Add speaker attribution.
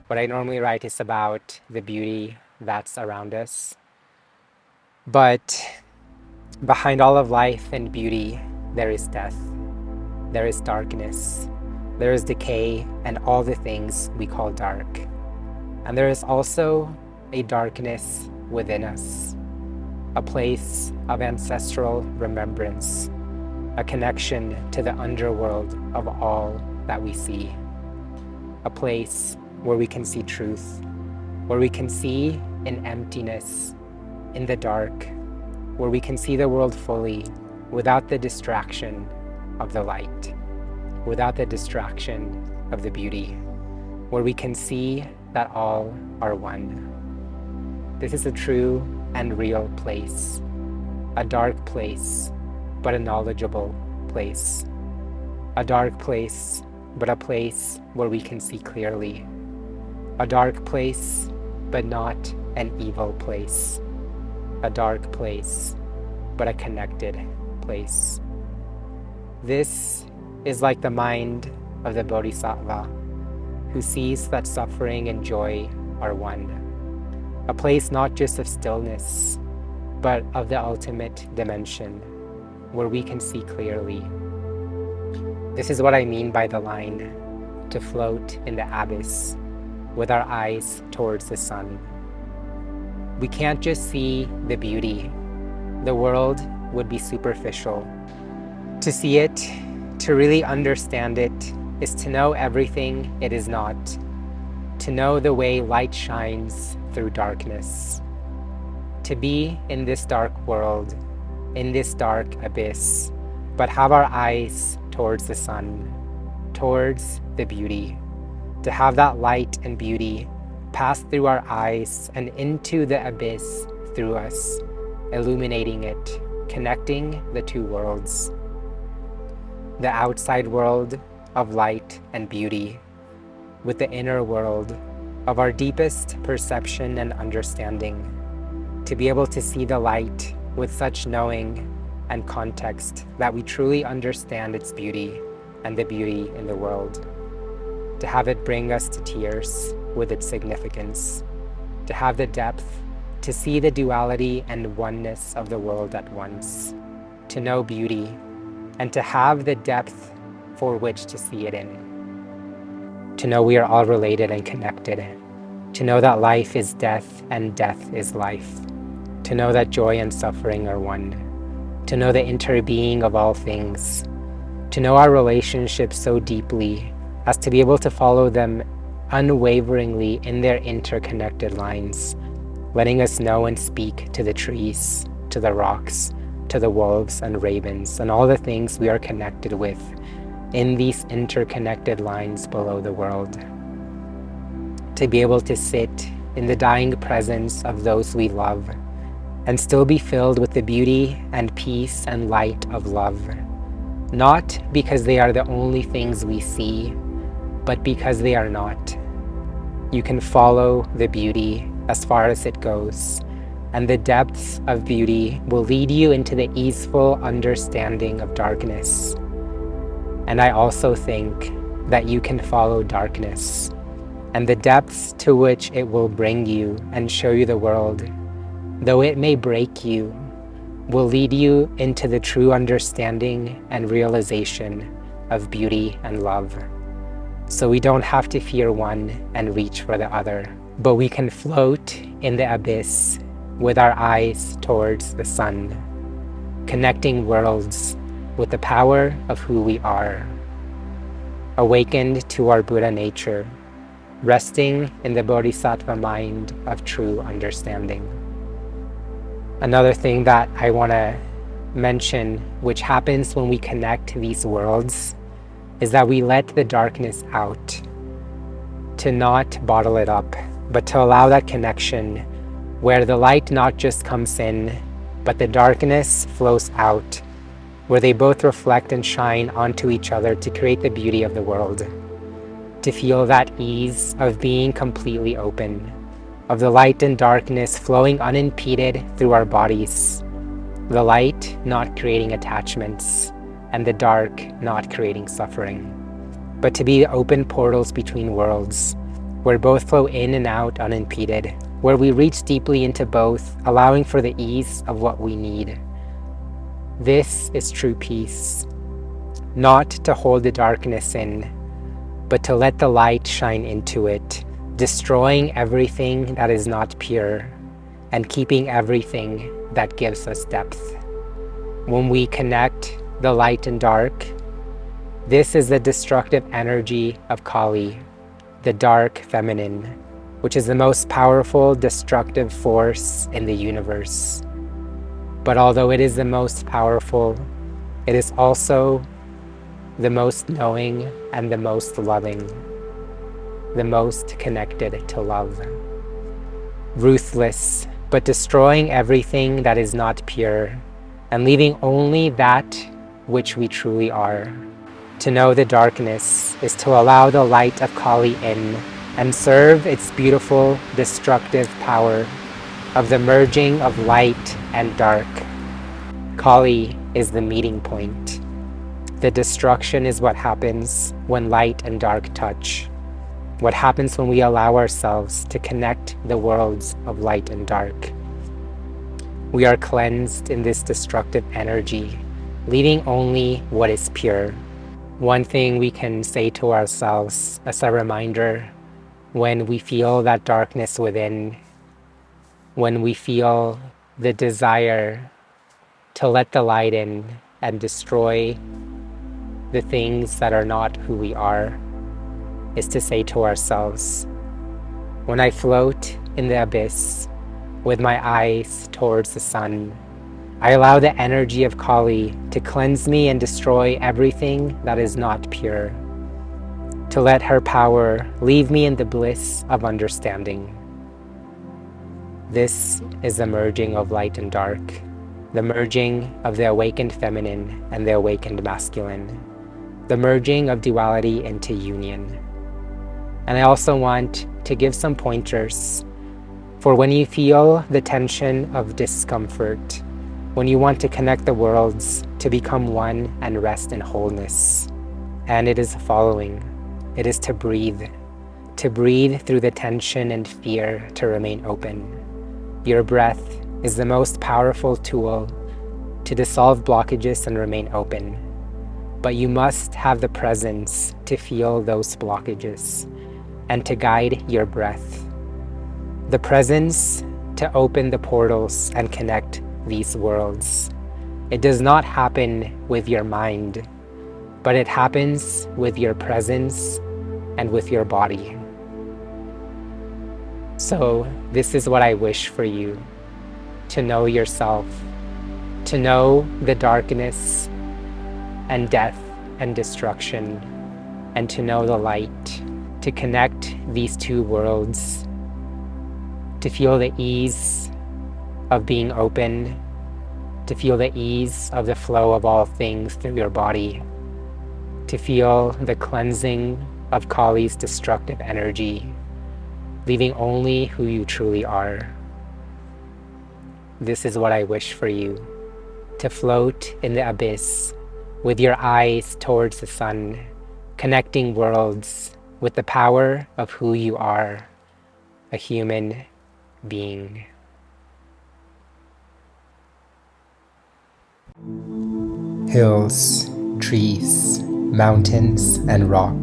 Speaker 1: What I normally write is about the beauty that's around us. But behind all of life and beauty, there is death, there is darkness, there is decay, and all the things we call dark. And there is also a darkness within us, a place of ancestral remembrance, a connection to the underworld of all that we see, a place where we can see truth, where we can see in emptiness, in the dark, where we can see the world fully without the distraction of the light, without the distraction of the beauty, where we can see that all are one. This is a true and real place, a dark place, but a knowledgeable place, a dark place, but a place where we can see clearly, a dark place, but not an evil place, a dark place, but a connected place. This is like the mind of the Bodhisattva, who sees that suffering and joy are one, a place not just of stillness, but of the ultimate dimension, where we can see clearly. This is what I mean by the line, to float in the abyss with our eyes towards the sun. We can't just see the beauty. The world would be superficial. To see it, to really understand it, is to know everything it is not, to know the way light shines through darkness, to be in this dark world, in this dark abyss, but have our eyes towards the sun, towards the beauty, to have that light and beauty pass through our eyes and into the abyss through us, illuminating it, connecting the two worlds. The outside world of light and beauty with the inner world of our deepest perception and understanding, to be able to see the light with such knowing and context that we truly understand its beauty and the beauty in the world, to have it bring us to tears with its significance, to have the depth to see the duality and oneness of the world at once, to know beauty, and to have the depth for which to see it in, to know we are all related and connected, to know that life is death and death is life, to know that joy and suffering are one, to know the interbeing of all things, to know our relationships so deeply as to be able to follow them unwaveringly in their interconnected lines, letting us know and speak to the trees, to the rocks, to the wolves and ravens, and all the things we are connected with in these interconnected lines below the world. To be able to sit in the dying presence of those we love and still be filled with the beauty and peace and light of love, not because they are the only things we see, but because they are not. You can follow the beauty as far as it goes, and the depths of beauty will lead you into the easeful understanding of darkness. And I also think that you can follow darkness, and the depths to which it will bring you and show you the world, though it may break you, will lead you into the true understanding and realization of beauty and love. So we don't have to fear one and reach for the other, but we can float in the abyss with our eyes towards the sun, connecting worlds with the power of who we are, awakened to our Buddha nature, resting in the Bodhisattva mind of true understanding. Another thing that I want to mention, which happens when we connect these worlds, is that we let the darkness out, to not bottle it up, but to allow that connection where the light not just comes in, but the darkness flows out, where they both reflect and shine onto each other to create the beauty of the world. To feel that ease of being completely open, of the light and darkness flowing unimpeded through our bodies, the light not creating attachments, and the dark not creating suffering, but to be open portals between worlds, where both flow in and out unimpeded, where we reach deeply into both, allowing for the ease of what we need. This is true peace, not to hold the darkness in, but to let the light shine into it, destroying everything that is not pure and keeping everything that gives us depth. When we connect the light and dark, this is the destructive energy of Kali, the dark feminine, which is the most powerful destructive force in the universe. But although it is the most powerful, it is also the most knowing and the most loving, the most connected to love. Ruthless, but destroying everything that is not pure and leaving only that which we truly are. To know the darkness is to allow the light of Kali in and serve its beautiful, destructive power of the merging of light and dark. Kali is the meeting point. The destruction is what happens when light and dark touch. What happens when we allow ourselves to connect the worlds of light and dark. We are cleansed in this destructive energy, leaving only what is pure. One thing we can say to ourselves as a reminder when we feel that darkness within, when we feel the desire to let the light in and destroy the things that are not who we are, is to say to ourselves, when I float in the abyss with my eyes towards the sun, I allow the energy of Kali to cleanse me and destroy everything that is not pure, to let her power leave me in the bliss of understanding. This is the merging of light and dark, the merging of the awakened feminine and the awakened masculine, the merging of duality into union. And I also want to give some pointers for when you feel the tension of discomfort, when you want to connect the worlds to become one and rest in wholeness. And it is the following. It is to breathe through the tension and fear, to remain open. Your breath is the most powerful tool to dissolve blockages and remain open. But you must have the presence to feel those blockages and to guide your breath. The presence to open the portals and connect these worlds. It does not happen with your mind, but it happens with your presence and with your body. So this is what I wish for you, to know yourself, to know the darkness and death and destruction, and to know the light, to connect these two worlds, to feel the ease of being open, to feel the ease of the flow of all things through your body, to feel the cleansing of Kali's destructive energy, leaving only who you truly are. This is what I wish for you, to float in the abyss with your eyes towards the sun, connecting worlds with the power of who you are, a human being. Hills, trees, mountains, and rock